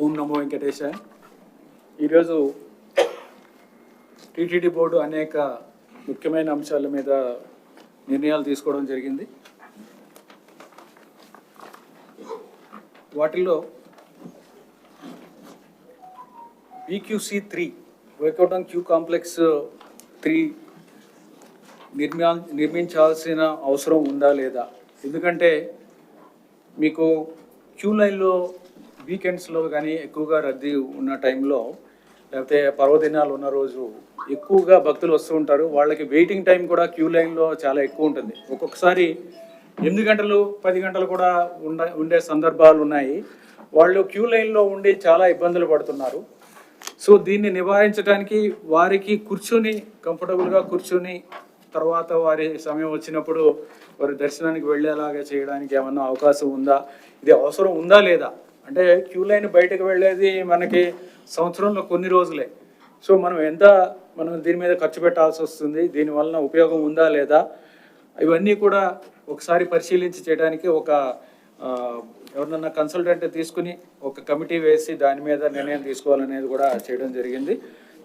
ఓం నమో వెంకటేశాయ. ఈరోజు TTD board అనేక ముఖ్యమైన అంశాల మీద నిర్ణయాలు తీసుకోవడం జరిగింది. వాటిల్లో BQC3 వైకోటం క్యూ కాంప్లెక్స్ 3 నిర్మించాల్సిన అవసరం ఉందా లేదా? ఎందుకంటే మీకు క్యూ లైన్లో వీకెండ్స్లో కానీ ఎక్కువగా రద్దీ ఉన్న టైంలో, లేకపోతే పర్వదినాలు ఉన్న రోజు ఎక్కువగా భక్తులు వస్తూ ఉంటారు. వాళ్ళకి వెయిటింగ్ టైం కూడా క్యూ లైన్లో చాలా ఎక్కువ ఉంటుంది. ఒక్కొక్కసారి 8 గంటలు 10 గంటలు కూడా ఉండే సందర్భాలు ఉన్నాయి. వాళ్ళు క్యూ లైన్లో ఉండి చాలా ఇబ్బందులు పడుతున్నారు. సో దీన్ని నివారించడానికి వారికి కంఫర్టబుల్గా కూర్చొని తర్వాత వారి సమయం వచ్చినప్పుడు వారి దర్శనానికి వెళ్ళేలాగా చేయడానికి ఏమన్నా అవకాశం ఉందా? ఇది అవసరం ఉందా లేదా? అంటే క్యూ లైన్ బయటకు వెళ్ళేది మనకి సంవత్సరంలో కొన్ని రోజులే. సో మనం దీని మీద ఖర్చు పెట్టాల్సి వస్తుంది. దీనివల్ల ఉపయోగం ఉందా లేదా? ఇవన్నీ కూడా ఒకసారి పరిశీలించి చేయడానికి ఎవరినన్నా కన్సల్టెంట్ తీసుకుని ఒక కమిటీ వేసి దాని మీద నిర్ణయం తీసుకోవాలనేది కూడా చేయడం జరిగింది.